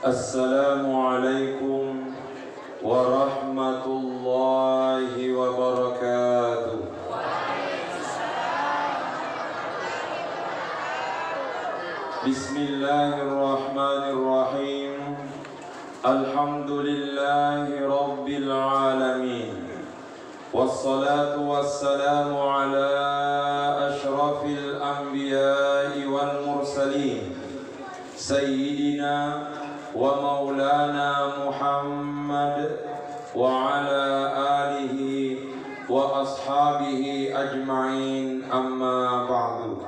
Assalamualaikum warahmatullahi wabarakatuh. Bismillahirrahmanirrahim. Alhamdulillahi rabbil alamin. Wassalatu wassalamu ala ashrafil anbiya'i wal mursalin, Sayyidina wa maulana Muhammad wa ala alihi wa ashabihi ajma'in, amma ba'du.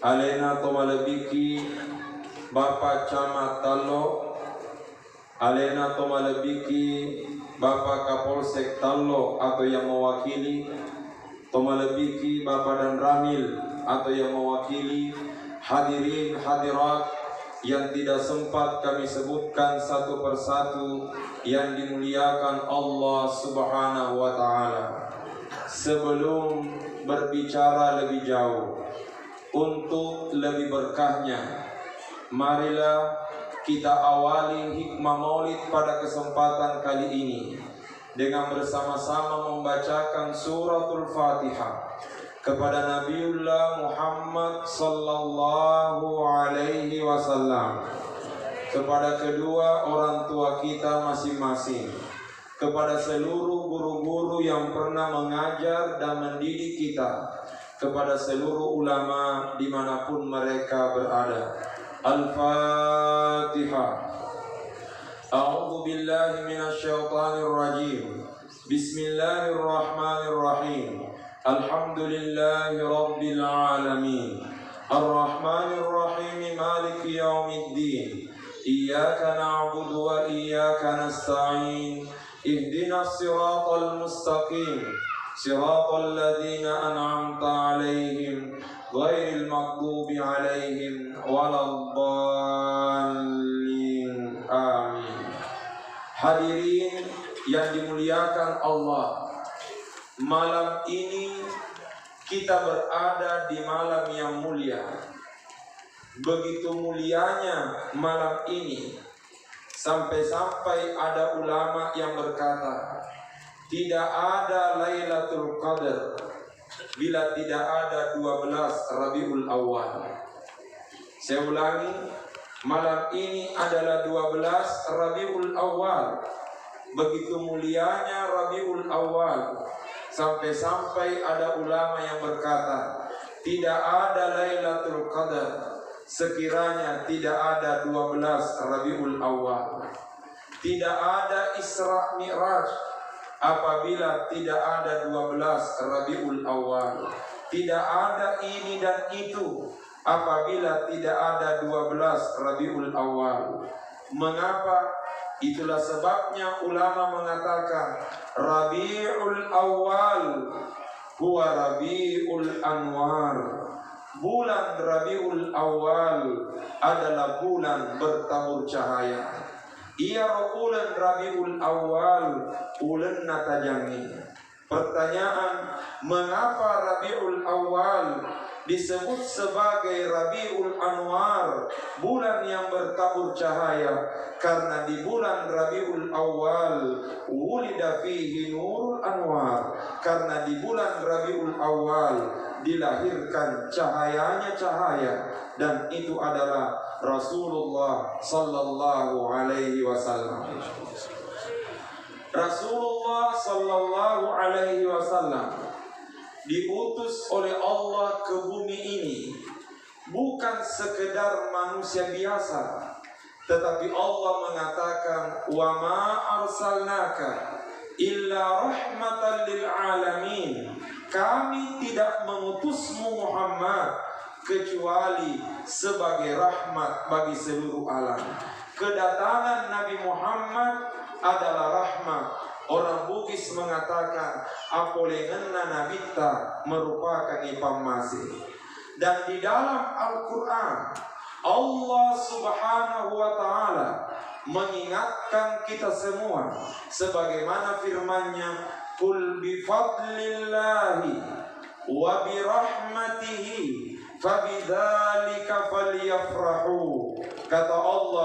Alena tomalabiki Bapak Camat Tallo, alena tomalabiki Bapak Kapolsek Tallo atau yang mewakili, tomalabiki Bapak dan Ramil atau yang mewakili, hadirin hadirat yang tidak sempat kami sebutkan satu persatu yang dimuliakan Allah Subhanahu wa Ta'ala. Sebelum berbicara lebih jauh, untuk lebih berkahnya, marilah kita awali hikmah maulid pada kesempatan kali ini dengan bersama-sama membacakan suratul Fatihah kepada Nabiullah Muhammad sallallahu alaihi wasallam, kepada kedua orang tua kita masing-masing, kepada seluruh guru-guru yang pernah mengajar dan mendidik kita, kepada seluruh ulama dimanapun mereka berada. Al-Fatihah. A'udzu billahi minasyaitonir rajim. Bismillahirrahmanirrahim. Alhamdulillahi rabbil alamin. Ar-Rahmanir Rahim, Maliki yaumiddin. Iyyaka na'budu wa iyyaka nasta'in. Ihdinas siratal mustaqim. Siratal ladzina an'amta 'alaihim ghairil maghdubi 'alaihim waladdallin. Amin. Hadirin yang dimuliakan Allah, malam ini kita berada di malam yang mulia. Begitu mulianya malam ini, sampai-sampai ada ulama yang berkata, tidak ada Lailatul Qadar bila tidak ada 12 Rabiul Awal. Saya ulangi, malam ini adalah 12 Rabiul Awal. Begitu mulianya Rabiul Awal, sampai-sampai ada ulama yang berkata, tidak ada Lailatul Qadar sekiranya tidak ada 12 Rabiul Awal. Tidak ada Isra Mi'raj apabila tidak ada 12 Rabiul Awal. Tidak ada ini dan itu apabila tidak ada 12 Rabiul Awal. Mengapa? Itulah sebabnya ulama mengatakan Rabiul Awal huwa Rabiul Anwar. Bulan Rabiul Awal adalah bulan bertabur cahaya. Ia bulan Rabiul Awal ulen natajangi. Pertanyaan, mengapa Rabiul Awal disebut sebagai Rabiul Anwar, bulan yang bertabur cahaya? Karena di bulan Rabiul Awal wulida fihi nurul anwar. Karena di bulan Rabiul Awal dilahirkan cahayanya cahaya, dan itu adalah Rasulullah sallallahu alaihi wasallam. Rasulullah sallallahu alaihi wasallam diutus oleh Allah ke bumi ini bukan sekedar manusia biasa, tetapi Allah mengatakan wa ma arsalnaka illa rahmatan lil alamin. Kami tidak mengutusmu Muhammad kecuali sebagai rahmat bagi seluruh alam. Kedatangan Nabi Muhammad adalah rahmat. Orang Bugis mengatakan apolengenna nabita merupakan ipamasi. Dan di dalam Al-Quran Allah Subhanahu wa Ta'ala mengingatkan kita semua sebagaimana firman-Nya, "Qul bi fadlillahi wa bi rahmatihi fabidzalika falyafrahu." Kata Allah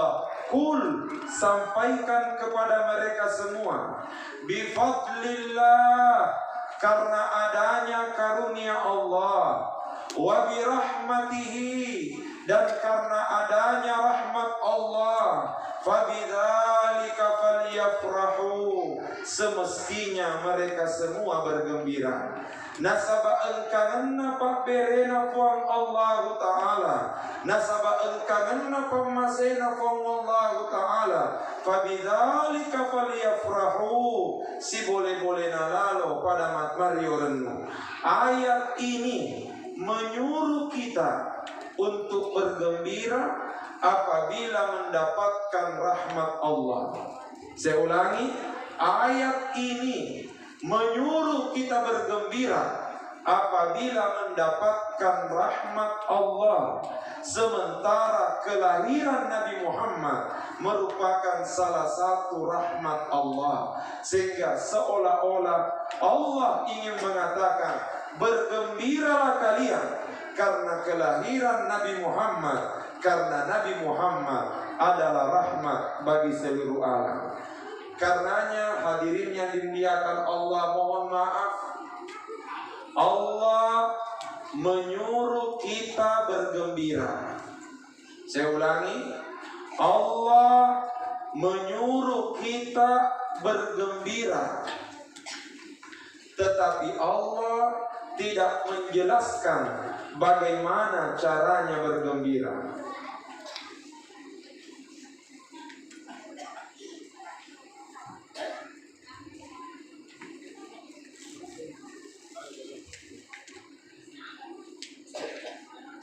Kul, sampaikan kepada mereka semua, bifadlillah, karena adanya karunia Allah, wa birahmatihi, dan karena adanya rahmat Allah, fabidzalika falyafrahu, semestinya mereka semua bergembira. Nasaba engkangenna pakberena fuang Allah Ta'ala, nasaba engkangenna pemasena fuang Allah Ta'ala, fabidzalika falyafrahu, si boleh-boleh nalalo pada matmario rennu. Ayat ini menyuruh kita untuk bergembira apabila mendapatkan rahmat Allah. Saya ulangi, ayat ini menyuruh kita bergembira apabila mendapatkan rahmat Allah. Sementara kelahiran Nabi Muhammad merupakan salah satu rahmat Allah, sehingga seolah-olah Allah ingin mengatakan, bergembiralah kalian karena kelahiran Nabi Muhammad, karena Nabi Muhammad adalah rahmat bagi seluruh alam. Karenanya hadirin yang dimuliakan Allah, mohon maaf, Allah menyuruh kita bergembira. Saya ulangi, Allah menyuruh kita bergembira, tetapi Allah tidak menjelaskan bagaimana caranya bergembira.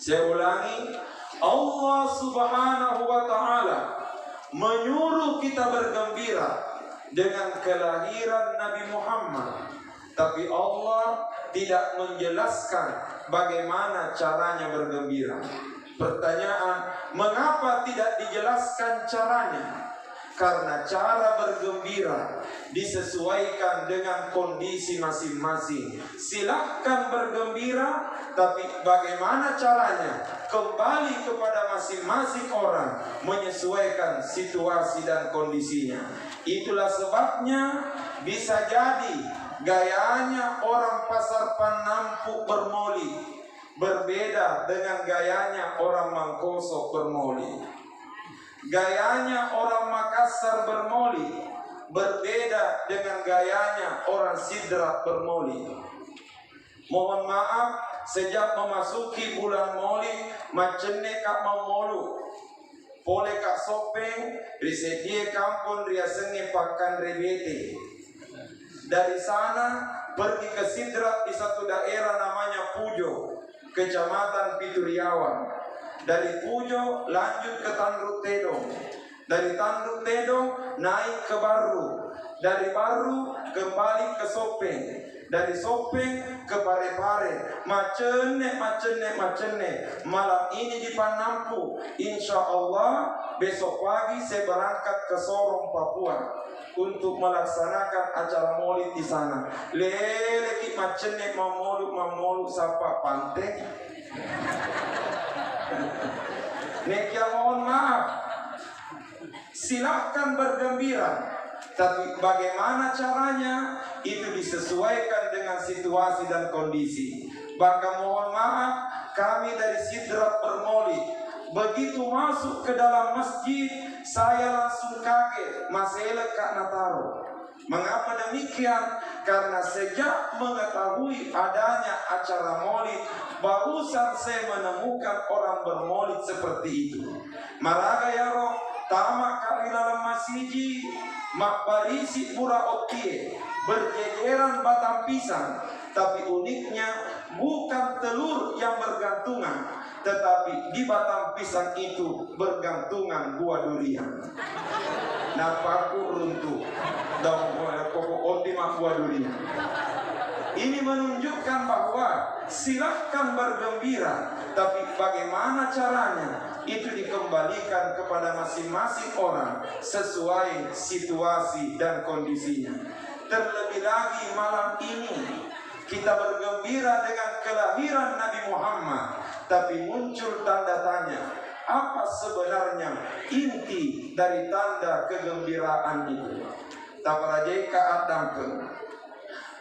Saya ulangi, Allah Subhanahu wa Ta'ala menyuruh kita bergembira dengan kelahiran Nabi Muhammad, tapi Allah tidak menjelaskan bagaimana caranya bergembira. Pertanyaan, mengapa tidak dijelaskan caranya? Karena cara bergembira disesuaikan dengan kondisi masing-masing. Silahkan bergembira, tapi bagaimana caranya kembali kepada masing-masing orang, menyesuaikan situasi dan kondisinya. Itulah sebabnya bisa jadi gayanya orang Pasar Panampuk bermoli berbeda dengan gayanya orang Mangkosok bermoli. Gayanya orang Makassar bermoli berbeda dengan gayanya orang Sidrat bermoli. Mohon maaf, sejak memasuki bulan moli, macenne kak mamolu, pole kak sopeng, risedie kampung riasenge pakan rebete. Dari sana pergi ke Sidrat di satu daerah namanya Pujo, Kecamatan Pituriawan. Dari Pujo lanjut ke Tanduk Tedong. Dari Tanduk Tedong naik ke Baru. Dari Baru kembali ke Sopeng. Dari Sopeng ke Parepare. Macene. Malam ini di Panampu. Insya Allah besok pagi saya berangkat ke Sorong, Papua, untuk melaksanakan acara maulid di sana. Lele ki macene mamolu sapa pantek. Nekia, mohon maaf, silahkan bergembira, tapi bagaimana caranya itu disesuaikan dengan situasi dan kondisi. Bahkan mohon maaf, kami dari Sidrat bermoli, begitu masuk ke dalam masjid, saya langsung kaget, masalah Kak Nataro. Mengapa demikian? Karena sejak mengetahui adanya acara maulid, barusan saya menemukan orang bermaulid seperti itu. Maraga yaro, tamak kali dalam masjid, mak barisi pura otie, berjejeran batang pisang. Tapi uniknya bukan telur yang bergantungan, tetapi di batang pisang itu bergantungan buah durian. Napaku runtuh dan pokok ultima buah durian. Ini menunjukkan bahwa silahkan bergembira, tapi bagaimana caranya itu dikembalikan kepada masing-masing orang sesuai situasi dan kondisinya. Terlebih lagi malam ini kita bergembira dengan kelahiran Nabi Muhammad, tapi muncul tanda tanya, apa sebenarnya inti dari tanda kegembiraan itu? Taparajai ka adamkeun.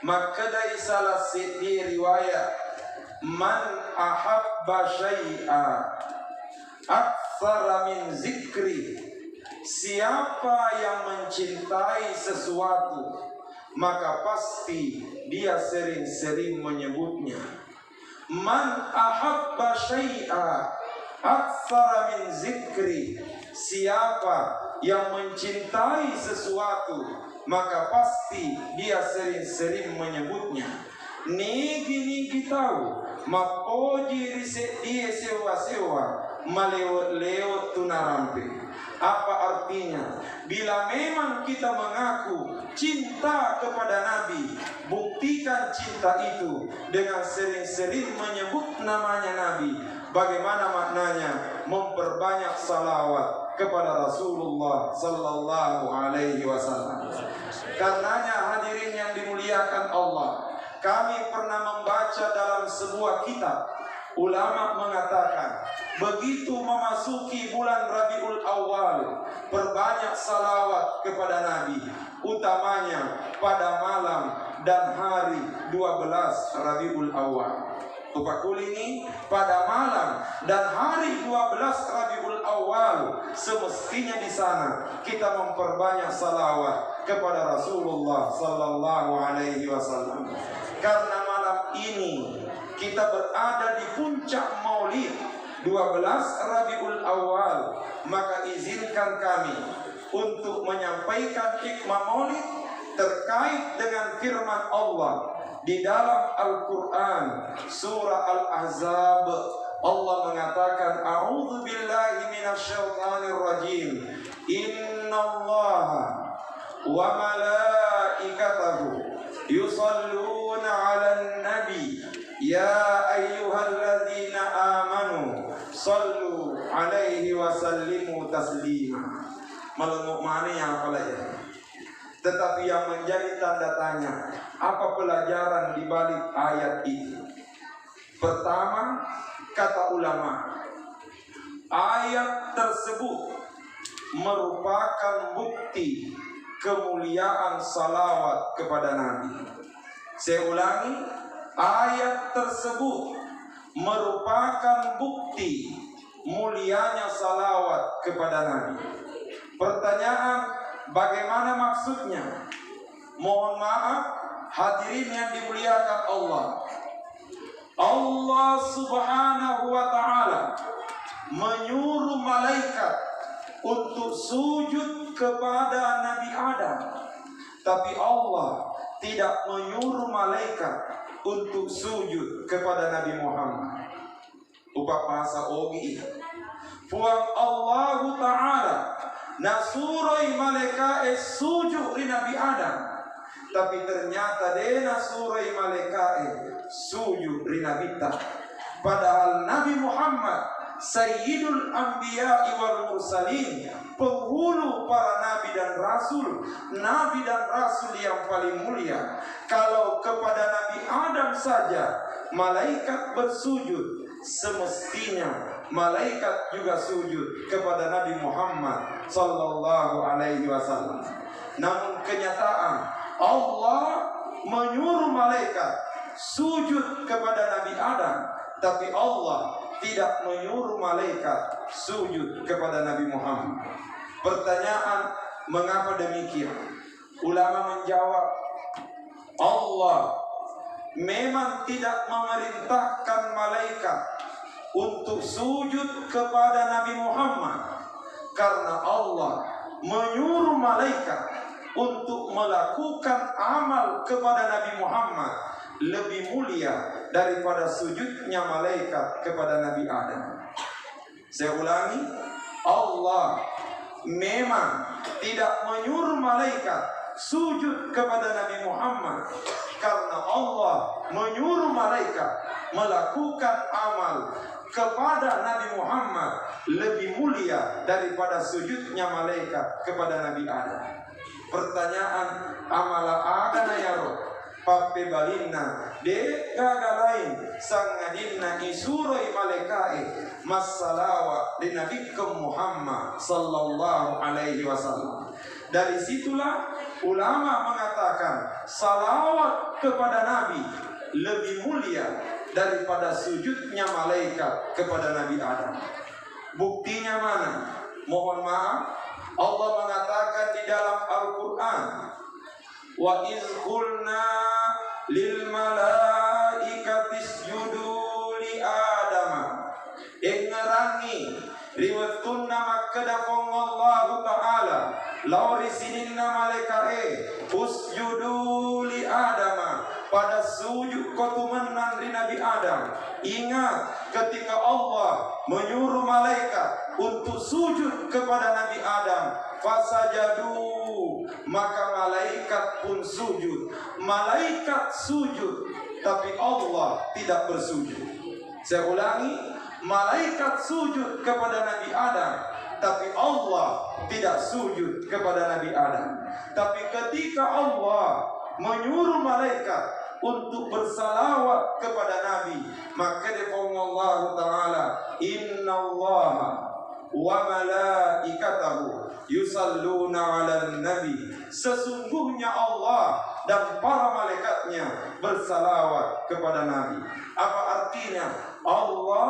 Maka dari salah sidi riwayat, man ahabba syai'a aktsara min zikri, siapa yang mencintai sesuatu maka pasti dia sering-sering menyebutnya. Man ahabba syai'a aktsara min zikri, siapa yang mencintai sesuatu maka pasti dia sering-sering menyebutnya. Nigi tahu mapoji riset dia sewa-sewa malewat-lewat tunarampe. Apa artinya? Bila memang kita mengaku cinta kepada Nabi, buktikan cinta itu dengan sering-sering menyebut namanya Nabi. Bagaimana maknanya? Memperbanyak salawat kepada Rasulullah sallallahu alaihi wasallam. Karenanya hadirin yang dimuliakan Allah, kami pernah membaca dalam sebuah kitab, ulama mengatakan begitu memasuki bulan Rabiul Awal, perbanyak salawat kepada Nabi, utamanya pada malam dan hari 12 Rabiul Awal. Tupakul ini pada malam dan hari 12 Rabiul Awal, semestinya di sana kita memperbanyak salawat kepada Rasulullah sallallahu alaihi wasallam. Karena malam ini kita berada di puncak Maulid 12 Rabiul Awal, maka izinkan kami untuk menyampaikan hikmah Maulid terkait dengan firman Allah di dalam Al-Quran surah Al-Ahzab. Allah mengatakan, a'udzu billahi minasyaitonir rajim, innallaha wa malaikatahu yusalluna 'alan nabi ya ayyuhalladzina amanu sallu 'alaihi wa sallimu taslima. Malam mana yang apa lagi? Tetapi yang menjadi tanda tanya, apa pelajaran di balik ayat itu? Pertama, kata ulama, ayat tersebut merupakan bukti kemuliaan salawat kepada Nabi. Saya ulangi, ayat tersebut merupakan bukti mulianya salawat kepada Nabi. Pertanyaan, bagaimana maksudnya? Mohon maaf hadirin yang dimuliakan Allah. Allah subhanahu wa ta'ala menyuruh malaikat untuk sujud kepada Nabi Adam. Tapi Allah tidak menyuruh malaikat untuk sujud kepada Nabi Muhammad. Ubah bahasa ogi. Fuang Allah ta'ala nasurai malaikat sujud di Nabi Adam, tapi ternyata dia nasurai malaikat sujud di Nabi Ta. Padahal Nabi Muhammad Sayyidul Anbiya wal Mursalin, penghulu para nabi dan rasul yang paling mulia. Kalau kepada Nabi Adam saja malaikat bersujud, semestinya malaikat juga sujud kepada Nabi Muhammad sallallahu alaihi wasallam. Namun kenyataan Allah menyuruh malaikat sujud kepada Nabi Adam, tapi Allah tidak menyuruh malaikat sujud kepada Nabi Muhammad. Pertanyaan, mengapa demikian? Ulama menjawab, Allah memang tidak memerintahkan malaikat untuk sujud kepada Nabi Muhammad, karena Allah menyuruh malaikat untuk melakukan amal kepada Nabi Muhammad lebih mulia daripada sujudnya malaikat kepada Nabi Adam. Saya ulangi, Allah memang tidak menyuruh malaikat sujud kepada Nabi Muhammad, karena Allah menyuruh malaikat melakukan amal kepada Nabi Muhammad lebih mulia daripada sujudnya malaikat kepada Nabi Adam. Pertanyaan, amala agana ya Rob, pape balinna de gagalain sangadinna isuroi malaikai massalawa di nabikum Muhammad sallallahu alaihi wasallam. Dari situlah ulama mengatakan salawat kepada Nabi lebih mulia daripada sujudnya malaikat kepada Nabi Adam. Buktinya mana? Mohon maaf, Allah mengatakan di dalam Al-Quran, wa iz qulna lil malaikati isjudu li Adama. Engerangi riwayatuna makadafong Allah Ta'ala lauri sininna malaikae usjudu li Adama, pada sujud kotumenan di Nabi Adam. Ingat ketika Allah menyuruh malaikat untuk sujud kepada Nabi Adam, fasajadu, maka malaikat pun sujud. Malaikat sujud, tapi Allah tidak bersujud. Saya ulangi, malaikat sujud kepada Nabi Adam, tapi Allah tidak sujud kepada Nabi Adam. Tapi ketika Allah menyuruh malaikat untuk bersalawat kepada Nabi, maka difirman Allah Ta'ala, innallaha wa malaikatahu yusalluna 'alan nabi. Sesungguhnya Allah dan para malaikatnya bersalawat kepada Nabi. Apa artinya? Allah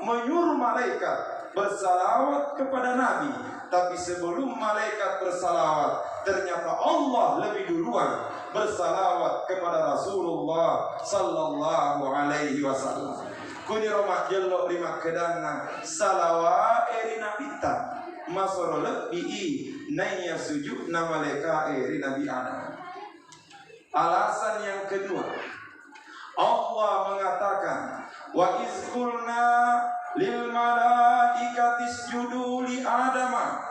menyuruh malaikat bersalawat kepada Nabi, tapi sebelum malaikat bersalawat, ternyata Allah lebih duluan bersalawat kepada Rasulullah sallallahu alaihi wasallam. Kuni romak jelok lima kedana salawat eri nabita masoro lebih nanya sujud nama malaikat eri Nabi Adam. Alasan yang kedua, Allah mengatakan wa iz qulna lil malaikati isjudu li Adama.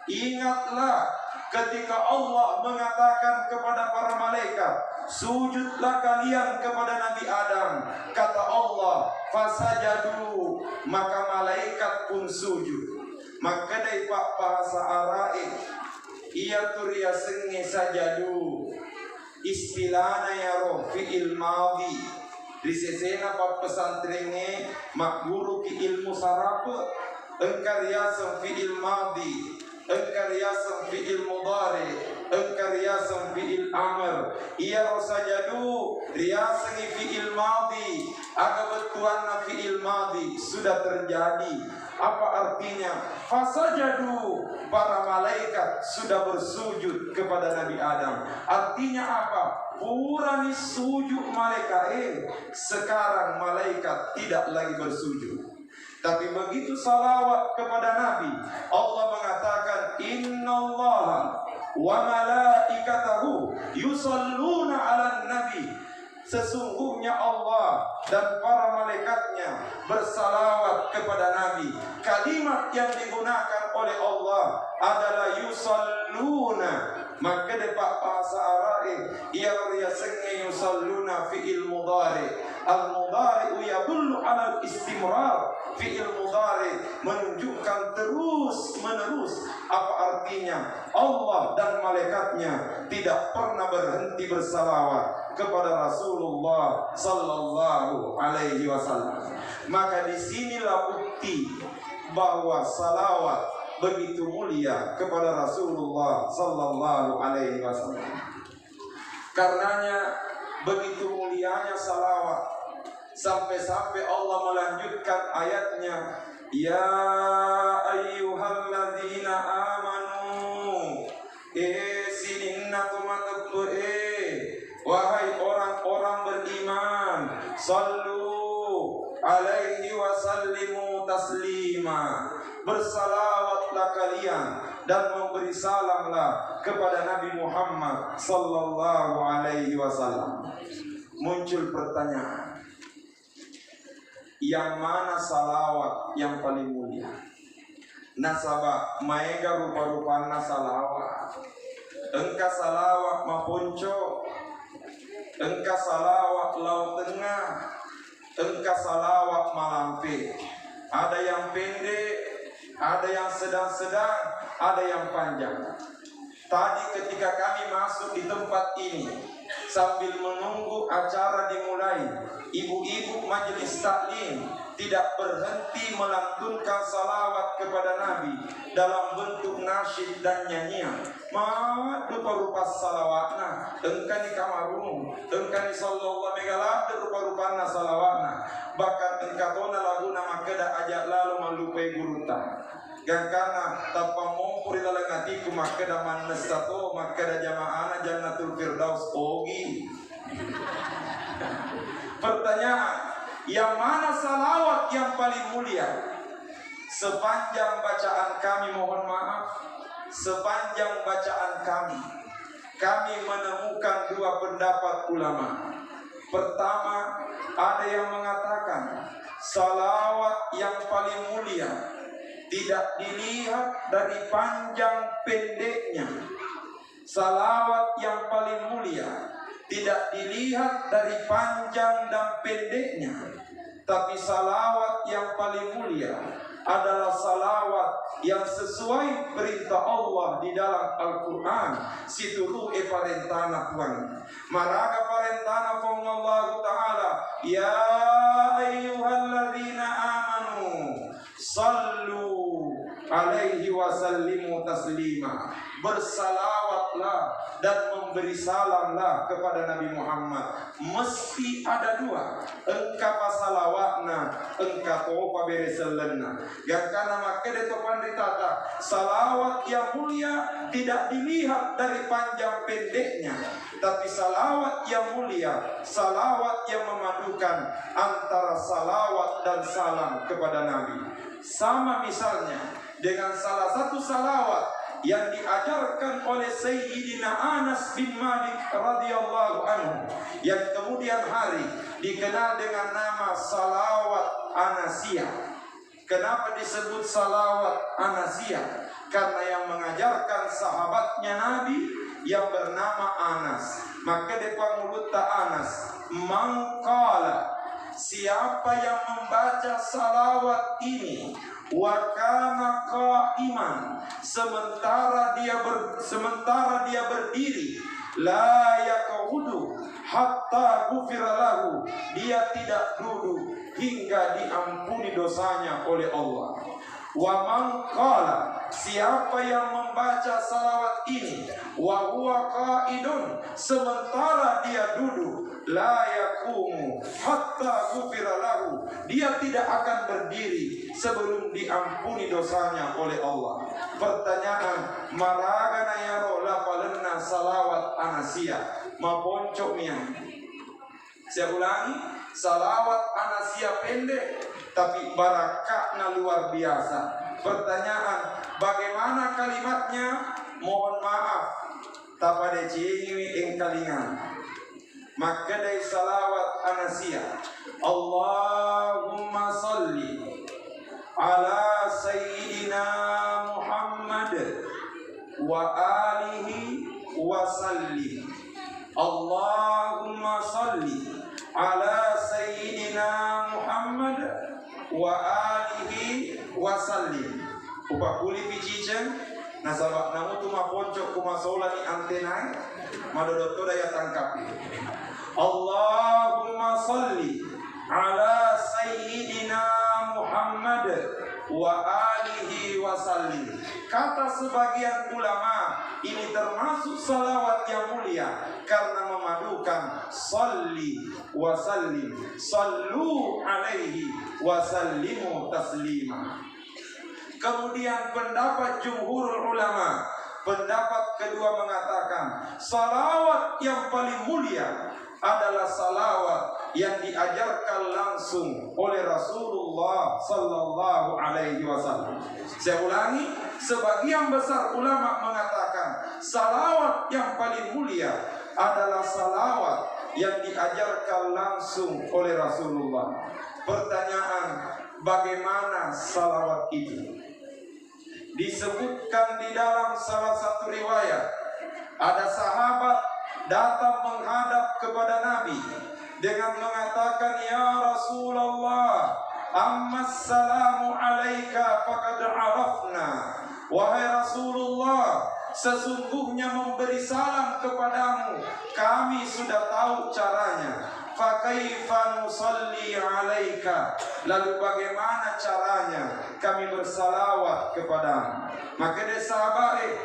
Ingatlah ketika Allah mengatakan kepada para malaikat, sujudlah kalian kepada Nabi Adam. Kata Allah, fasajadu, maka malaikat pun sujud. Maka dari pak bahasa Araik, ia turia sengi sajadu, istilahnya ya roh fi'il madhi. Risesena pak pesantrenge mak guru ki ilmu sarapa, engkar yasam fi'il madhi, engkar yasam fi'il mudhari, engkar yasam fi'il amr. Ia rosajadu riasangi fi'il madhi, aga betuanna fi'il madhi sudah terjadi. Apa artinya? Fasajadu, para malaikat sudah bersujud kepada Nabi Adam. Artinya apa? Purani sujud malaikat. Sekarang malaikat tidak lagi bersujud. Tapi begitu salawat kepada Nabi, Allah mengatakan innallaha wa malaikatahu yusalluna 'alan nabi. Sesungguhnya Allah dan para malaikatnya bersalawat kepada Nabi. Kalimat yang digunakan oleh Allah adalah yusalluna. Maka depak bahasa Araik, ia riasenge yusalluna fi'il mudhari. Al-mudhari yadullu 'ala al-istimrar. Fi'il mudhari menunjukkan terus menerus. Apa artinya? Allah dan malaikatnya tidak pernah berhenti bersalawat kepada Rasulullah sallallahu alaihi wasallam. Maka disinilah bukti bahwa salawat begitu mulia kepada Rasulullah sallallahu alaihi wasallam. Karenanya begitu mulianya salawat, sampai-sampai Allah melanjutkan ayatnya, ya ayyuhalladzina amanu sininna tumattu wahai orang-orang beriman, sallu alaihi wa sallimu taslima. Bersalawatlah kalian dan memberi salamlah kepada Nabi Muhammad sallallahu alaihi wasallam. Muncul pertanyaan, yang mana salawat yang paling mulia? Nasabah maega rupa-rupana salawat. Engka salawat maponco, engka salawat laut tengah, engka salawat malampe. Ada yang pendek, ada yang sedang-sedang, ada yang panjang. Tadi ketika kami masuk di tempat ini, sambil menunggu acara dimulai, ibu-ibu majelis taklim tidak berhenti melantunkan salawat kepada Nabi dalam bentuk nasyid dan nyanyian. Rupa-rupa salawatna, engkani kamarungu, engkani sallallahu megalad rupa-rupana salawatna. Bahkan engkatona laguna makeda ajak lalu melupai guruta. Gangkana tanpa mumpuri dalam hatiku makeda manestato makeda jamaana jannatul firdaus ogi. Pertanyaan, yang mana salawat yang paling mulia? Sepanjang bacaan kami, mohon maaf, sepanjang bacaan kami menemukan dua pendapat ulama. Pertama, ada yang mengatakan salawat yang paling mulia tidak dilihat dari panjang pendeknya. Salawat yang paling mulia tidak dilihat dari panjang dan pendeknya, tapi salawat yang paling mulia adalah salawat yang sesuai perintah Allah di dalam Al-Quran. Situru parentana Tuhan. Maraga parentana fong Allah Ta'ala, ya ayyuhalladzina amanu sallu alaihi wasallimu taslima. Bersalawatlah dan memberi salamlah kepada Nabi Muhammad. Mesti ada dua. Engka pasalawatna, engka topa bereselenna. Yang karena makanya topan ditata, salawat yang mulia tidak dilihat dari panjang pendeknya, tapi salawat yang mulia, salawat yang memadukan antara salawat dan salam kepada Nabi. Sama misalnya dengan salah satu salawat yang diajarkan oleh Sayyidina Anas bin Malik radhiyallahu anhu, yang kemudian hari dikenal dengan nama salawat Anasiyah. Kenapa disebut salawat Anasiyah? Karena yang mengajarkan sahabatnya Nabi yang bernama Anas. Maka depan mulut Anas, mangkala, siapa yang membaca salawat ini wa kana qaiman, sementara dia berdiri, la yaqudu hatta ghufira lahu, dia tidak duduk hingga diampuni dosanya oleh Allah. Wa man qala, siapa yang membaca salawat ini wa huwa qaidun, sementara dia duduk, la yaqumu hatta ghufira lahu, dia tidak akan berdiri sebelum diampuni dosanya oleh Allah. Pertanyaan, maragana yaro lapalenna salawat Anasiyah maponcok miang. Saya ulangi, salawat Anasiyah pendek tapi barakahnya luar biasa. Pertanyaan, bagaimana kalimatnya? Mohon maaf, tapada ciwi engkalingan. Maka dari salawat Anasiyah, Allahumma salli ala Sayyidina Muhammad wa alihi wa sallim. Allahumma salli ala Sayyidina Muhammad wa alihi wa sallim. Upakuli picicen nasabak namu tu maponcok kumasola ni antena madodoto daya tangkapi. Allahumma salli ala Sayyidina Muhammad wa alihi wa sallim. Kata sebagian ulama, ini termasuk salawat yang mulia karena memadukan salli wa sallim, sallu alaihi wa sallimu taslima. Kemudian pendapat jumhur ulama, pendapat kedua mengatakan salawat yang paling mulia adalah salawat yang diajarkan langsung oleh Rasulullah sallallahu alaihi wasallam. Saya ulangi, sebagian besar ulama mengatakan salawat yang paling mulia adalah salawat yang diajarkan langsung oleh Rasulullah. Pertanyaan, bagaimana salawat itu? Disebutkan di dalam salah satu riwayat, ada sahabat datang menghadap kepada Nabi dengan mengatakan, ya Rasulullah, assalamu alaika faqad arafna. Wahai Rasulullah, sesungguhnya memberi salam kepadamu kami sudah tahu caranya. Fakaifa nusalli alaika, lalu bagaimana caranya kami bersalawat kepadamu. Maka dia sahabare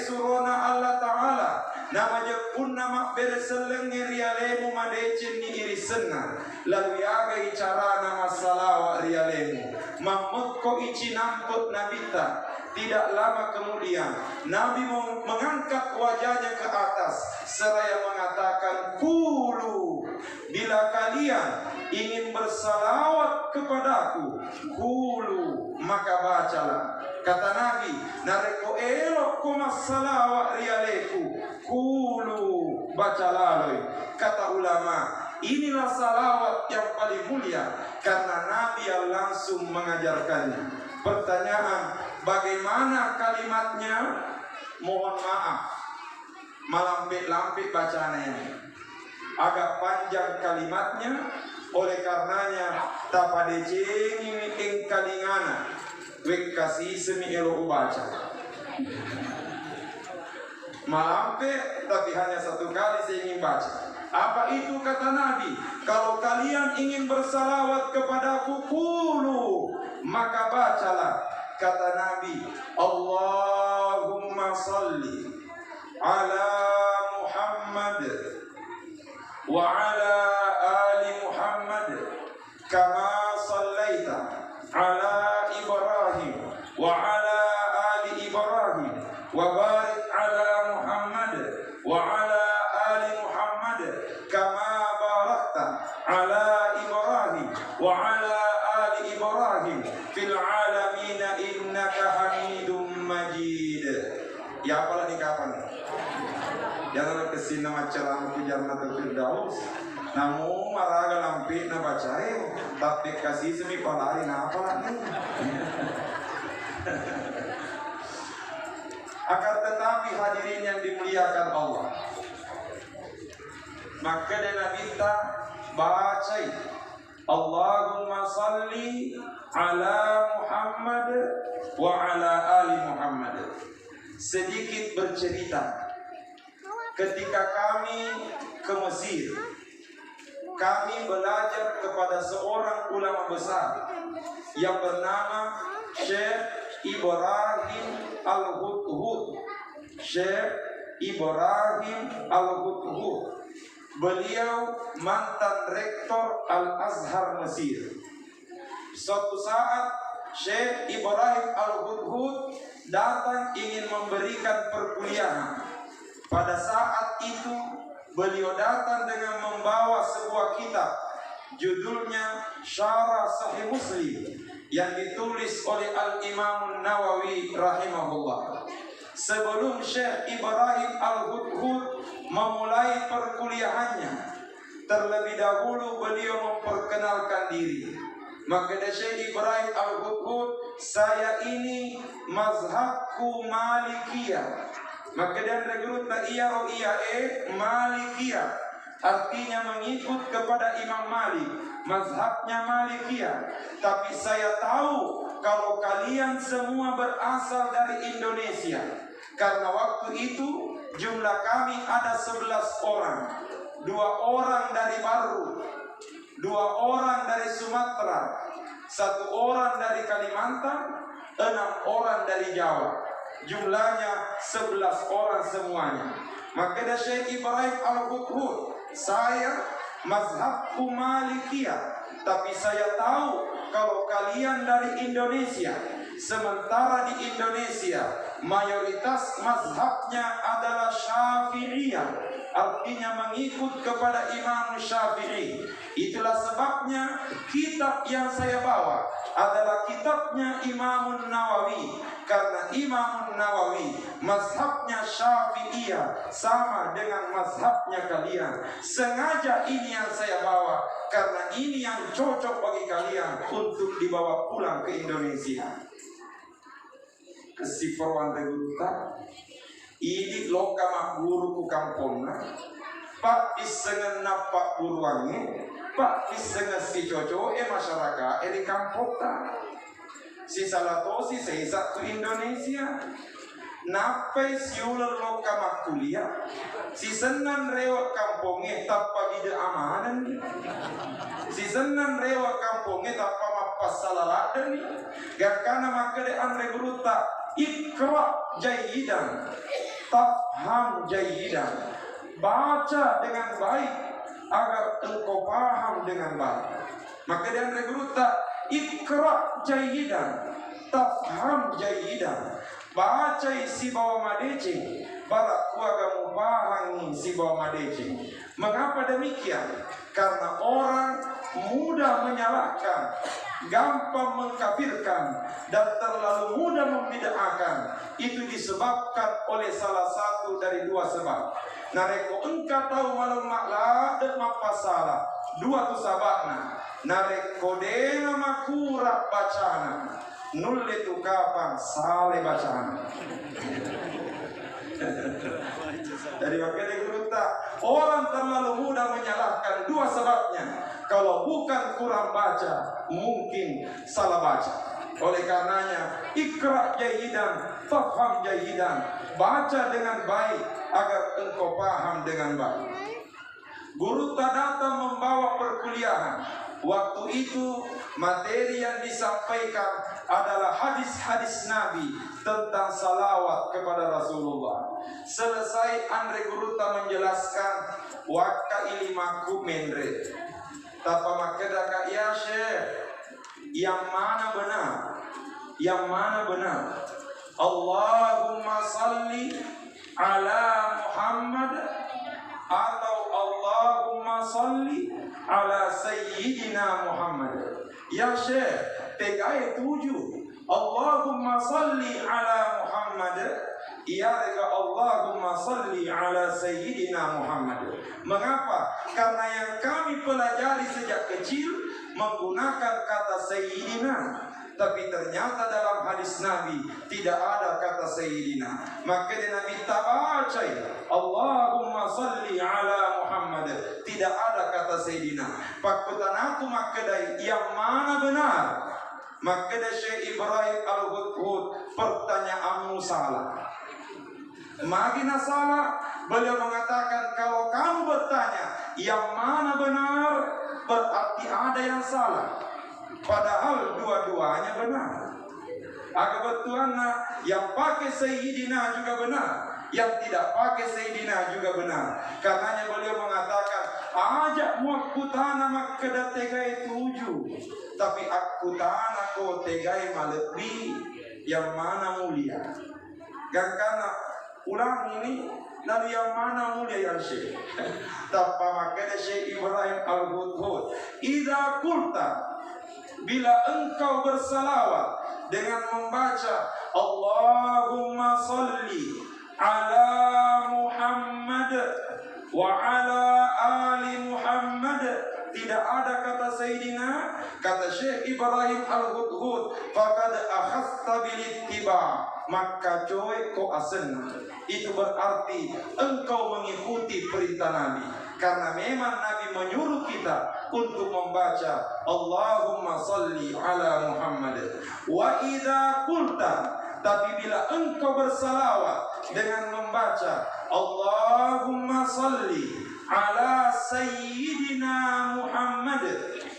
surona Allah Ta'ala nama jepun nama bereselenge rialemu madecin ni irisenna, lalu yagai cara nama salawat rialemu mamutko ichi namput nabita. Tidak lama kemudian Nabi mengangkat wajahnya ke atas seraya mengatakan, "Qulu, bila kalian ingin bersalawat kepadaku, qulu, maka bacalah." Kata Nabi, "Nareko elok kumas salawat rialeku, qulu, bacalah." Kata ulama, inilah salawat yang paling mulia karena Nabi yang langsung mengajarkannya. Pertanyaan, bagaimana kalimatnya? Mohon maaf, malampik-lampik bacanya, agak panjang kalimatnya. Oleh karenanya tapadecengi ing kalingana wek kasih semi elo baca. Malampik tapi hanya satu kali saya ingin baca. Apa itu kata Nabi? Kalau kalian ingin bersalawat kepadaku, qulu, maka bacalah. Kata Nabi, Allahumma salli ala Muhammad wa ala ali Muhammad kama sallaita ala Ibrahim wa ala ali Ibrahim wa barik ala Muhammad wa ala ali Muhammad kama barakta ala Ibrahim wa ala ali Ibrahim fil alamin innaka Hamidum Majid. Ya apalah di kapan? Jangan kesini nama ceramah Jannatul Firdaus. Namun maraga lampik na bacae, tapi kasih semi palari na apalah nih. Akan tetapi hadirin yang dimuliakan Allah, maka dan Nabi kita baca Allahumma salli ala Muhammad wa ala ali Muhammad. Sedikit bercerita, ketika kami ke Mesir, kami belajar kepada seorang ulama besar yang bernama Syekh Ibrahim Al-Hudhud. Syekh Ibrahim Al-Hudhud, beliau mantan rektor Al-Azhar Mesir. Suatu saat Syekh Ibrahim Al-Hudhud datang ingin memberikan perkuliahan. Pada saat itu beliau datang dengan membawa sebuah kitab, judulnya Syarah Sahih Muslim, yang ditulis oleh Al-Imam Nawawi rahimahullah. Sebelum Syekh Ibrahim Al-Hudhud memulai perkuliahannya, terlebih dahulu beliau memperkenalkan diri. Maka Syekh Ibrahim Al-Hudhud, saya ini mazhabku Malikiyah. Maka dia regrutna Malikiyah, artinya mengikut kepada Imam Malik, mazhabnya Malikiyah. Tapi saya tahu kalau kalian semua berasal dari Indonesia, karena waktu itu jumlah kami ada 11 orang. 2 orang dari Baru, 2 orang dari Sumatera, 1 orang dari Kalimantan, 6 orang dari Jawa. Jumlahnya 11 orang semuanya. Maka ada Syekh Ibrahim Al-Hudhud, saya mazhabku Malikiyah, tapi saya tahu kalau kalian dari Indonesia, sementara di Indonesia mayoritas mazhabnya adalah Syafi'iyah, artinya mengikut kepada Imam Syafi'i. Itulah sebabnya kitab yang saya bawa adalah kitabnya Imam Nawawi, karena Imam Nawawi mazhabnya Syafi'iyah sama dengan mazhabnya kalian. Sengaja ini yang saya bawa karena ini yang cocok bagi kalian untuk dibawa pulang ke Indonesia. Kesiforwan reguta ini loka makburu ku kampungna, pak isengen napak buruange, pak isengen si coco masyarakat di kampung ta. Si salato si seisak ke Indonesia. napai si ular lo kamak kuliah si senan rewa kampungnya tanpa bida amanan si senan rewa kampungnya tanpa mapas salah dan gak karena maka de andre beruta ikra jayidan tafham jayidan, baca dengan baik agar engkau paham dengan baik. Maka de andre beruta ikra jayidan tafham jayidan, baca si bawa madece barak kuagamu paham si bawa madece. Mengapa demikian? Karena orang mudah menyalahkan, gampang mengkafirkan, dan terlalu mudah membid'ahkan. Itu disebabkan oleh salah satu dari dua sebab. Nareko engkau tahu malam maklah dan mapasalah. Dua tu sababna. Nareko dena makurak bacana. Nulle tu kapan sale bacana. Dari wakil gurunta, orang terlalu mudah menyalahkan dua sebabnya. Kalau bukan kurang baca, mungkin salah baca. Oleh karenanya, ikra jayidan, faham jayidan, baca dengan baik agar engkau paham dengan baik. Guru datang membawa perkuliahan. Waktu itu materi yang disampaikan adalah hadis-hadis Nabi tentang salawat kepada Rasulullah. Selesai Andre Guruta menjelaskan waka ilimaku mendre. Tapa makeda ka ya Syekh, yang mana benar? Yang mana benar? Allahumma salli ala Muhammad atau Allahumma salli ala Sayyidina Muhammad. Ya Syekh, tegai 7. Allahumma salli ala Muhammad. Ia rega Allahumma salli ala Sayyidina Muhammad. Mengapa? Karena yang kami pelajari sejak kecil menggunakan kata Sayyidina. Tapi ternyata dalam hadis Nabi tidak ada kata Sayyidina. Maka Nabi tabacai Allahumma salli ala Muhammad. Tidak ada kata Sayyidina. Pakutan aku makadai yang mana benar? Maka Syekh Ibrahim Al-Hudhud pertanyaanmu salah. Magina salah. Beliau mengatakan kalau kamu bertanya yang mana benar, berarti ada yang salah. Padahal dua-duanya benar. Kebetulannya yang pakai Sayyidina juga benar, yang tidak pakai Sayyidina juga benar. Karenanya beliau mengatakan ajak muakku tanah makada tegai 7, tapi aku tanah ko tegai malebi yang mana mulia. Gak karena ulang ini dari yang mana mulia yang Syekh. Tapi makanya Syekh Ibrahim Al-Hudhud idza qulta, bila engkau bersalawat dengan membaca Allahumma salli ala Muhammad wa ala ali Muhammad, tidak ada kata Sayyidina, kata Syekh Ibrahim Al-Hudhud, faqad akhadta bil ittiba, maka coy ko asen. Itu berarti engkau mengikuti perintah Nabi. Karena memang Nabi menyuruh kita untuk membaca Allahumma salli ala Muhammad. Wa idza qulta, tapi bila engkau bersalawat dengan membaca Allahumma salli ala Sayyidina Muhammad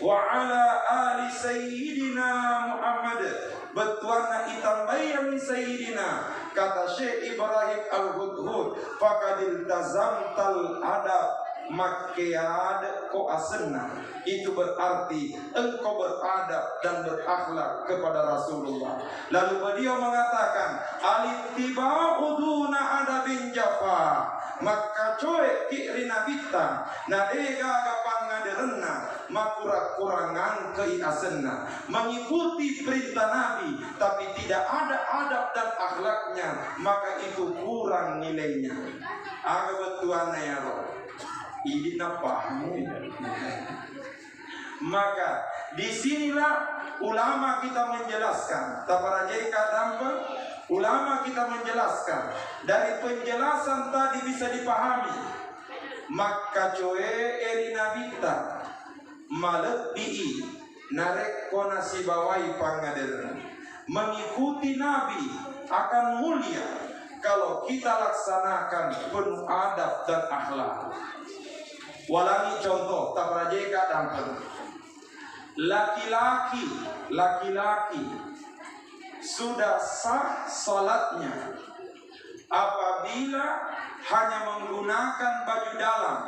wa ala ali Sayyidina Muhammad, betuanna itambayang Sayyidina, kata Syekh Ibrahim Al-Hudhud, faqadil tazamtal adab, makiad ko asenna. Itu berarti engkau beradab dan berakhlak kepada Rasulullah. Lalu beliau mengatakan alittiba'u duna adabin jafa, maka coy kirina bita nadega gapangaderna makura-kurangan keiasenna, mengikuti perintah Nabi tapi tidak ada adab dan akhlaknya, maka itu kurang nilainya. Aga betuanna ya Roh, ini paham. Maka disinilah ulama kita menjelaskan, taparajai kadang ulama kita menjelaskan, dari penjelasan tadi bisa dipahami maka coe eri nabita malebi narek konasibawai pangaderna, mengikuti Nabi akan mulia kalau kita laksanakan penuh adab dan akhlak. Walangi contoh tabrajeka dampen. Laki-laki sudah sah salatnya apabila hanya menggunakan baju dalam.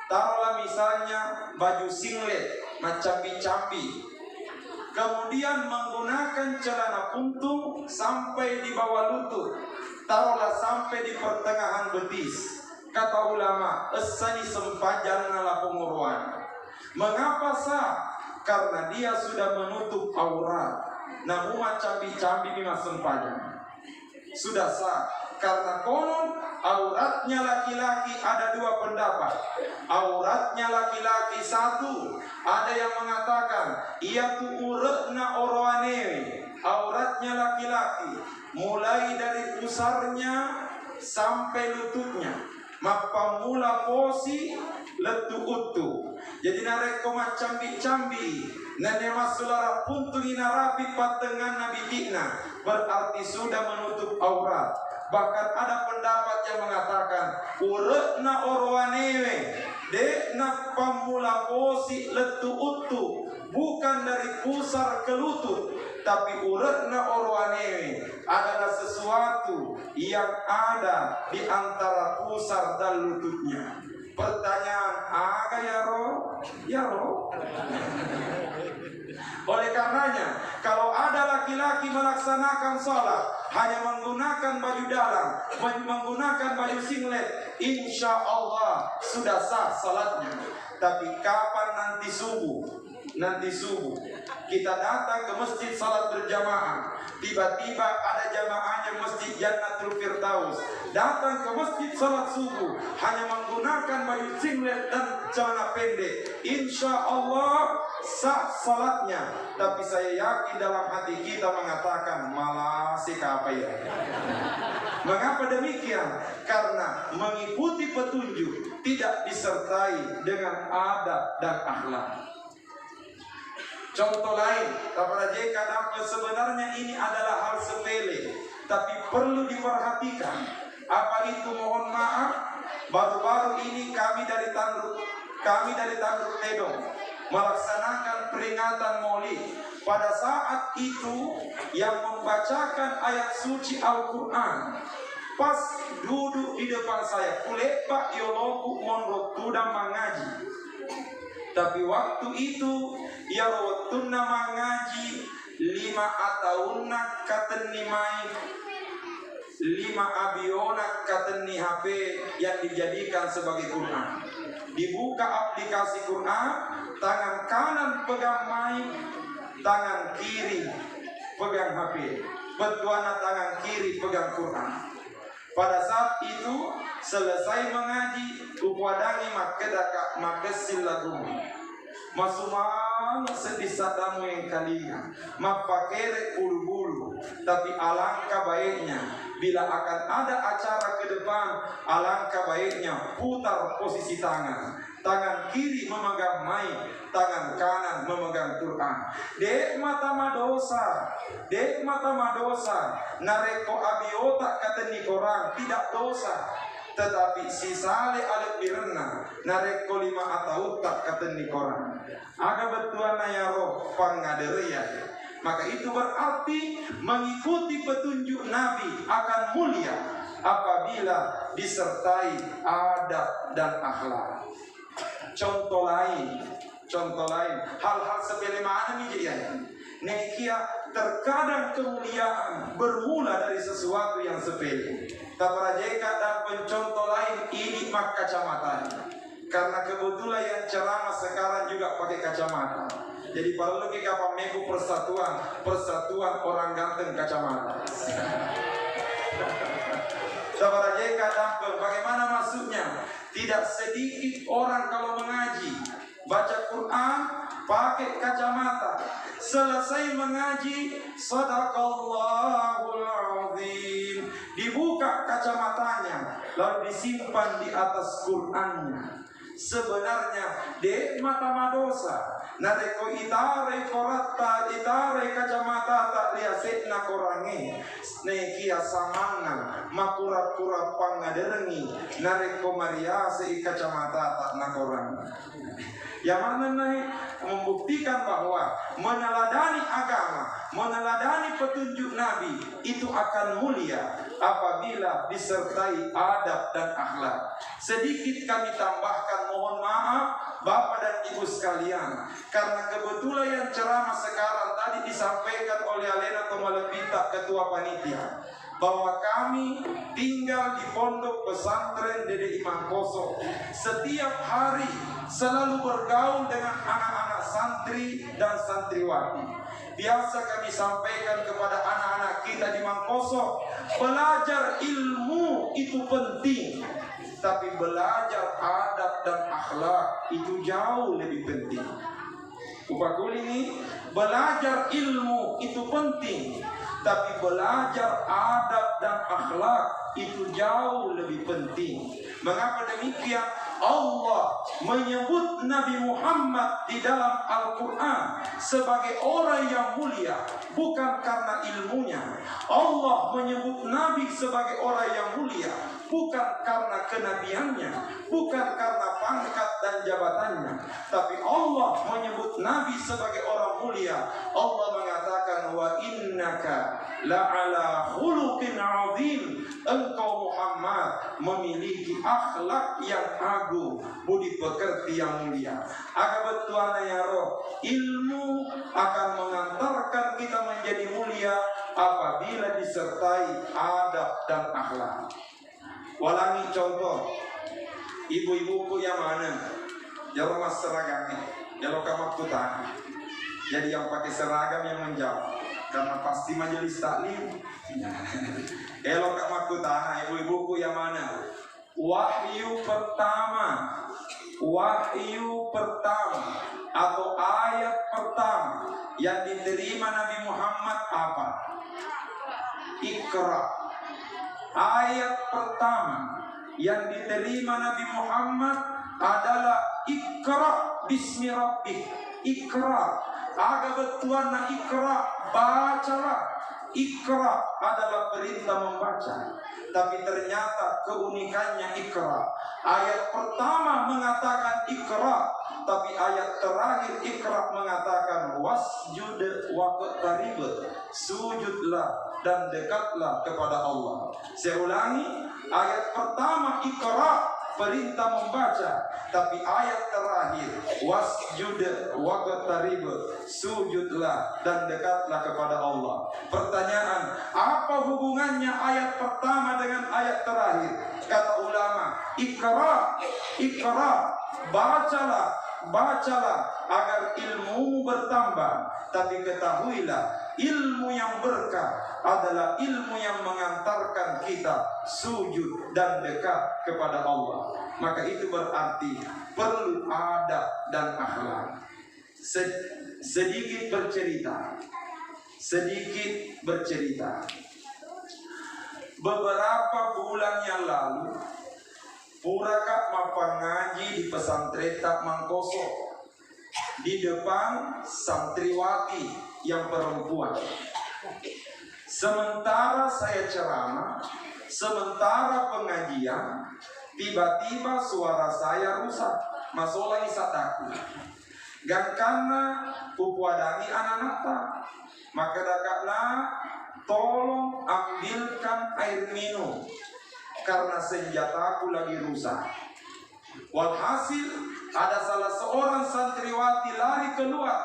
Taruhlah misalnya baju singlet macam cambi, kemudian menggunakan celana puntung sampai di bawah lutut, taruhlah sampai di pertengahan betis. Kata ulama, esani sempajan ngala penguruan. Mengapa sah? Karena dia sudah menutup aurat. Namun cambi-cambi bima sempajan sudah sah. Karena konon auratnya laki-laki ada dua pendapat. Auratnya laki-laki satu, ada yang mengatakan ia tu uretna oroanewe. Auratnya laki-laki mulai dari pusarnya sampai lututnya. Mapa mula posi letu utu. Jadi nareko macam cambi nane masulara puntungi narapi patengan nabi dikna, berarti sudah menutup aurat. Bahkan ada pendapat yang mengatakan uretna orwanewe dekna pamula posi letu utu, bukan dari pusar ke lutut, tapi uretna orwanewe adalah sesuatu yang ada di antara pusar dan lututnya. Pertanyaan, aga ya roh? Oleh karenanya, kalau ada laki-laki melaksanakan sholat hanya menggunakan baju dalam, menggunakan baju singlet, insya Allah sudah sah sholatnya. Tapi kapan nanti subuh kita datang ke masjid salat berjamaah, tiba-tiba ada jamaahnya masjid Jannatul Firdaus, datang ke masjid salat subuh hanya menggunakan baju singlet dan celana pendek, insya Allah sah salatnya. Tapi saya yakin dalam hati kita mengatakan malah apa ya. Mengapa demikian? Karena mengikuti petunjuk tidak disertai dengan adab dan akhlak. Contoh lain, tabrajeka sebenarnya ini adalah hal sepele, tapi perlu diperhatikan. Apa itu? Mohon maaf, baru-baru ini kami dari Tanduk Tedong melaksanakan peringatan Maulid. Pada saat itu yang membacakan ayat suci Al-Quran pas duduk di depan saya, kulepa yoloku monro tudang mengaji. Tapi waktu itu ya rotunna mengaji 5 ataunna katenimai 5 abiona kateni HP yang dijadikan sebagai Quran. Dibuka aplikasi Quran, tangan kanan pegang mic, tangan kiri pegang HP, betuana tangan kiri pegang Quran. Pada saat itu selesai mengaji, upadangi makedaka makesil lagu masumang sedisadamu yang kalian mapakere bulu-bulu. Tapi alangkah baiknya bila akan ada acara ke depan, alangkah baiknya putar posisi tangan kiri memegang mic, tangan kanan memegang Quran. Dek mata madosa nareko abiota kata ni korang tidak dosa, tetapi sisale alat birna nareko 5 atau tak kata ni korang aga betuan nayaro pangaderia. Maka itu berarti mengikuti petunjuk Nabi akan mulia apabila disertai adab dan akhlak. Contoh lain, hal-hal sepele mana nih ya? Nekia terkadang kemuliaan bermula dari sesuatu yang sepele. Tabrajeka dan pencontoh lain ini mak kacamata. Karena kebetulan yang ceramah sekarang juga pakai kacamata. Jadi perlu kita pameku persatuan orang ganteng kacamata. Tabrajeka dan bagaimana maksudnya? Tidak sedikit orang kalau mengaji, baca Quran, pakai kacamata. Selesai mengaji, sadaqallahul azim, dibuka kacamatanya, lalu disimpan di atas Qurannya. sebenarnya de mata madosa nareko itare korata itare kacamata tak liasetna korange nekia samangan makura-kura pangaderengi nareko mariase kacamata tak nakorang. Yang mana naik membuktikan bahwa meneladani agama, meneladani petunjuk Nabi itu akan mulia apabila disertai adab dan akhlak. Sedikit kami tambahkan, mohon maaf Bapak dan Ibu sekalian, karena kebetulan yang ceramah sekarang tadi disampaikan oleh Alena Tomalepita, Ketua Panitia, bahwa kami tinggal di pondok pesantren Dede Imam Koso. Setiap hari selalu bergaul dengan anak-anak santri dan santriwati. Biasa kami sampaikan kepada anak-anak kita di Mangkoso, belajar ilmu itu penting, tapi belajar adab dan akhlak itu jauh lebih penting. Upakul ini, belajar ilmu itu penting, tapi belajar adab dan akhlak itu jauh lebih penting. Mengapa demikian? Allah menyebut Nabi Muhammad di dalam Al-Quran sebagai orang yang mulia, bukan karena ilmunya. Allah menyebut Nabi sebagai orang yang mulia, bukan karena kenabiannya, bukan karena pangkat dan jabatannya, tapi Allah menyebut Nabi sebagai orang mulia. Allah mengatakan, wa innaka la'ala khuluqin azim. Engkau Muhammad memiliki akhlak yang agung, budi pekerti yang mulia. Aga betuana ya roh, ilmu akan mengantarkan kita menjadi mulia apabila disertai adab dan akhlak. Walangi contoh, ibu-ibuku yang mana? Ya rumah seragamnya, ya lokam kutana. Jadi yang pakai seragam yang menjawab, karena pasti majelis taklim. Elok aku tanah, ibu-ibuku yang mana? Wahyu pertama atau ayat pertama yang diterima Nabi Muhammad apa? Iqra. Ayat pertama yang diterima Nabi Muhammad adalah Iqra bismi rabbik. Iqra. Aga betuana Iqra, bacalah. Iqra adalah perintah membaca, tapi ternyata keunikannya Iqra. Ayat pertama mengatakan Iqra, tapi ayat terakhir Iqra mengatakan wasjud waqtarib, sujudlah dan dekatlah kepada Allah. Saya ulangi, ayat pertama Iqra, perintah membaca, tapi ayat terakhir wasjud waqtarib, sujudlah dan dekatlah kepada Allah. Pertanyaan, apa hubungannya ayat pertama dengan ayat terakhir? Kata ulama, Iqra, bacalah agar ilmu bertambah. Tapi ketahuilah, ilmu yang berkah adalah ilmu yang mengantarkan kita sujud dan dekat kepada Allah. Maka itu berarti perlu adab dan akhlak. Sedikit bercerita. Beberapa bulan yang lalu, Puraka ngaji di pesantren Tak Mangkoso di depan santriwati yang perempuan. Sementara saya ceramah, sementara pengajian, tiba-tiba suara saya rusak. Masalah isataku. Gan karena pupuadangi anak-anak, maka dakatlah tolong ambilkan air minum karena senjataku lagi rusak. Walhasil ada salah seorang santriwati lari keluar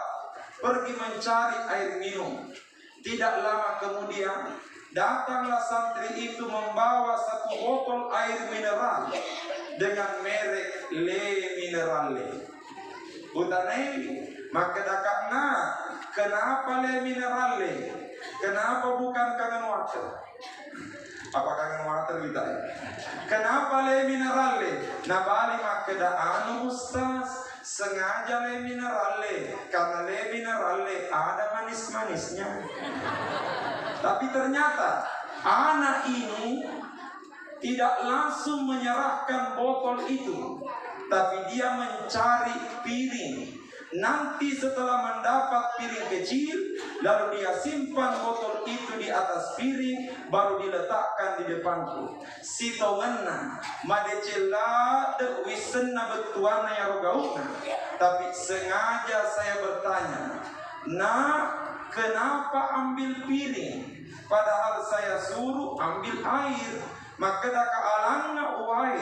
pergi mencari air minum. Tidak lama kemudian datanglah santri itu membawa satu botol air mineral dengan merek Le Minerale. Utanai, maka dakatna, kenapa Le Minerale? Kenapa bukan Kangen Water? Apa Kangen Water kita? Kenapa Le Minerale? Nabali makeda anu Ustaz, sengaja Le Minerale karena Le Minerale ada manis-manisnya. Tapi ternyata anak ini tidak langsung menyerahkan botol itu, tapi dia mencari piring. Nanti setelah mendapat piring kecil, lalu dia simpan botol itu di atas piring, baru diletakkan di depanku. Sitongenna madecela de wisenna betuana ya rogauna. Tapi sengaja saya bertanya, nah kenapa ambil piring? Padahal saya suruh ambil air. Maka daka alangna uai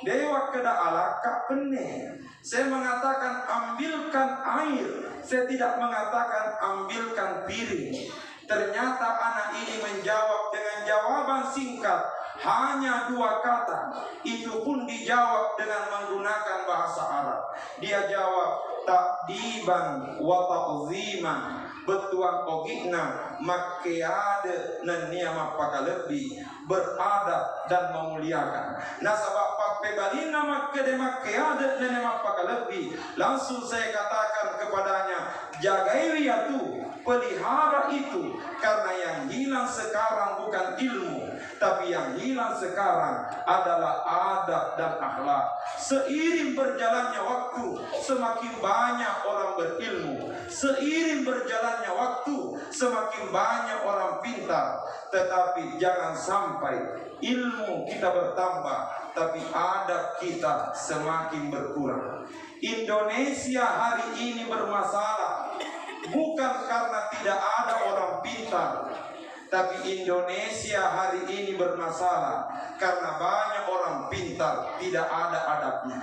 dewa keda alaka pene. Saya mengatakan ambilkan air, saya tidak mengatakan ambilkan piring. Ternyata anak ini menjawab dengan jawaban singkat, hanya 2 kata. Itu pun dijawab dengan menggunakan bahasa Arab. Dia jawab takdiban wa ta'ziman, betuang ogikna makeade nenia mapakalebi, beradab dan memuliakan. Nah sabab papebalina makede makeade nenia mapakalebi, langsung saya katakan kepadanya, jagai tu, pelihara itu, karena yang hilang sekarang bukan ilmu, tapi yang hilang sekarang adalah adab dan akhlak. Seiring berjalannya waktu, semakin banyak orang berilmu. Seiring berjalannya waktu, semakin banyak orang pintar. Tetapi jangan sampai ilmu kita bertambah, tapi adab kita semakin berkurang. Indonesia hari ini bermasalah, bukan karena tidak ada orang pintar, tapi Indonesia hari ini bermasalah karena banyak orang pintar tidak ada adabnya.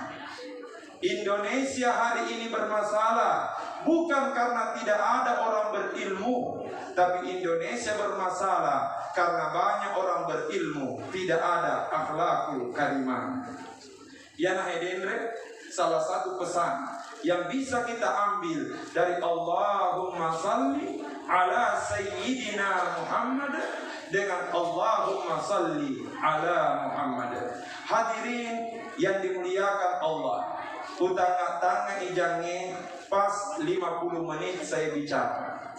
Indonesia hari ini bermasalah bukan karena tidak ada orang berilmu, tapi Indonesia bermasalah karena banyak orang berilmu tidak ada akhlakul karimah. Yana hedendre, salah satu pesan yang bisa kita ambil dari Allahumma salli ala sayyidina Muhammad dengan Allahumma salli ala Muhammad. Hadirin yang dimuliakan Allah, utang-tangan ijange pas 50 menit saya bicara,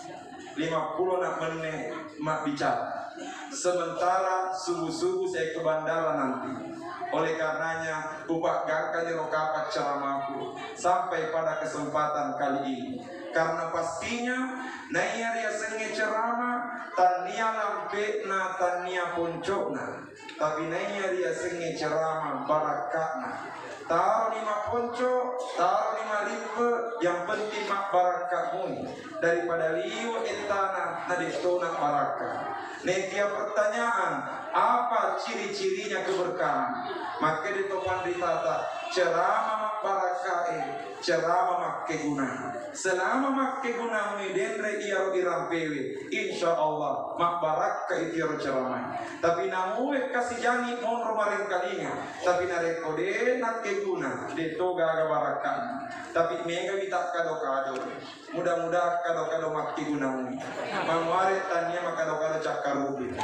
50 menit mak bicara, sementara subuh-subuh saya ke bandara nanti. Oleh karenanya upah gangkanya rokapat ceramahku sampai pada kesempatan kali ini, karena pastinya naya dia senge ceramah tania lampe na tania poncokna, tapi naya dia senge ceramah barakatna. Taruh 5 ponco, taruh 5 lipe, yang penting mak barakatmu daripada liu etana nadetona barakah. Nekia pertanyaan, apa ciri-cirinya keberkahan? Maka di topan ditata ceramah mak barakae, ceramah mak keguna. Selama mak keguna denre iaro irampewe, insya Allah mak barakah itu iaro ceramah. Tapi namuwe kasih jangi mon romaring kalinga, tapi narekode nak keguna deto gaga barakah. Tapi mega kita kado-kado, mudah-mudahan kado-kado mak keguna mui. Mangware tanya mak kado-kado cakarubi.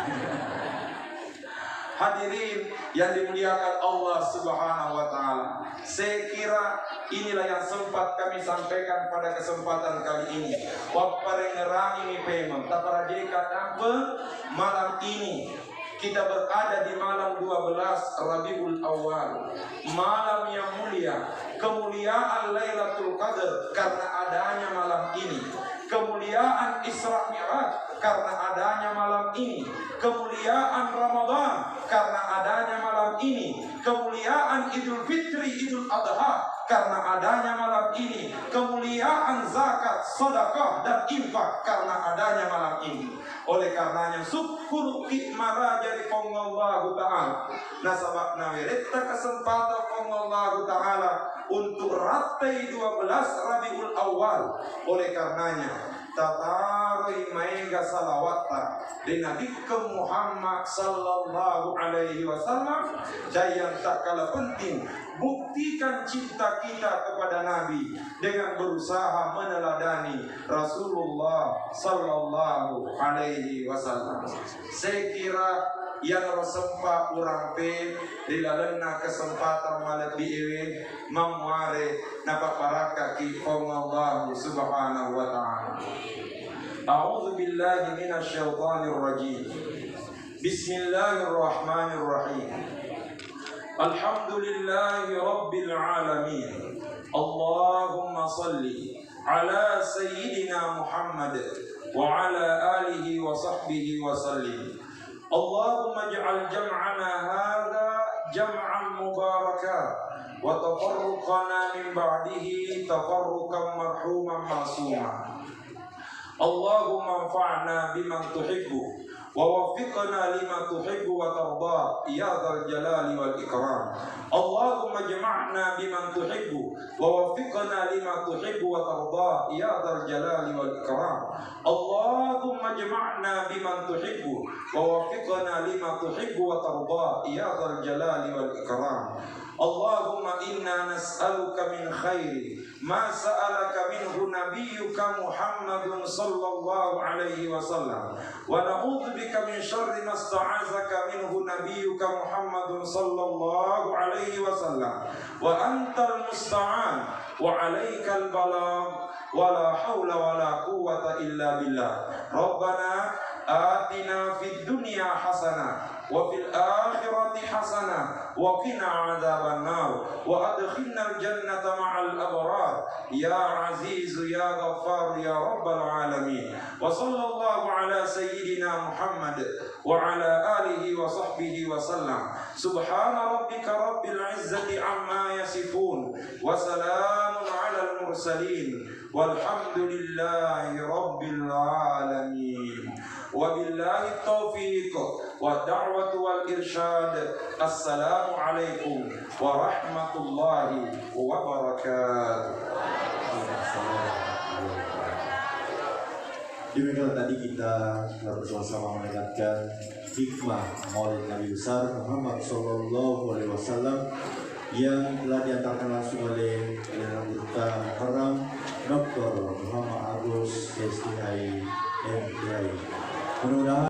Hadirin yang dimuliakan Allah Subhanahu wa taala, saya kira inilah yang sempat kami sampaikan pada kesempatan kali ini. Waparengerang ini pemang taparajeka dampe malam ini kita berada di malam 12 Rabiul Awal, malam yang mulia, kemuliaan Lailatul Qadar karena adanya malam ini, kemuliaan Isra Mi'raj karena adanya malam ini, kemuliaan Ramadan karena adanya malam ini, kemuliaan Idul Fitri, Idul Adha karena adanya malam ini, kemuliaan zakat, sedekah dan infak karena adanya malam ini. Oleh karenanya syukur ikmara jadi Allah Ta'ala. Nah sababna weretta kesempatan Allah Ta'ala untuk ratai 12 Rabiul Awal. Oleh karenanya tataroi mega salawata di Nabi Muhammad sallallahu alaihi wasallam, dan yang tak kalah penting buktikan cinta kita kepada Nabi dengan berusaha meneladani Rasulullah sallallahu alaihi wasallam. Saya kira yang sempat urang pe dilalena kesempatan malebih ewe memware napa baraka ki Allah subhanahu wa ta'ala. A'udzu billahi minasy syaithanir rajim. Bismillahirrahmanirrahim. Alhamdulillahi Rabbil Alamin. Allahumma salli ala Sayyidina Muhammad wa ala alihi wa sahbihi wa sallim. Allahumma ij'al jam'ana hadha jam'an mubaraka wa tafarruqana min ba'dihi tafarruqan marhuman ma'suma. Allahumma anfa'na biman tuhibbu wa waffiqna lima tuhibbu wa tarda ya dzal jalali wal ikram. Allahumma jama'na biman tuhibbu wa waffiqna lima tuhibbu wa tarda ya dzal jalali wal ikram. Allahumma jama'na biman tuhibbu wa waffiqna lima tuhibbu wa tarda ya dzal jalali wal ikram. Allahumma inna nas'aluka min khairi ma sa'alaka minhu nabiyyuka Muhammadun sallallahu alaihi wasallam wa na'udzu bika min syarri ma sta'azaka minhu nabiyyuka Muhammadun sallallahu alaihi wasallam wa antal musta'an wa 'alaikal balagh wa la haula wa la quwwata illa billah. Rabbana atina fid dunya hasanah wa fil akhirati hasanah wa qina adzaban nar wa adkhilnal jannata ma'al abrar ya aziz ya ghaffar ya rabbal alamin. Wa sallallahu ala sayyidina Muhammad wa ala alihi wa sahbihi wa sallam. Subhana rabbika rabbil izzati amma yasifun wa salamun alal mursalin walhamdulillahi rabbil alamin. Wabillahi taufiq wa da'watu wal irsyad. Assalamu alaikum warahmatullahi wabarakatuh. Demikian tadi kita telah bersama-sama mendengarkan hikmah Maulid Nabi besar Muhammad Sallallahu Alaihi Wasallam yang telah diantarkan langsung oleh Perdana Duta Mukarram Dr. Muhammad Agus STI MPI. Mudah-mudahan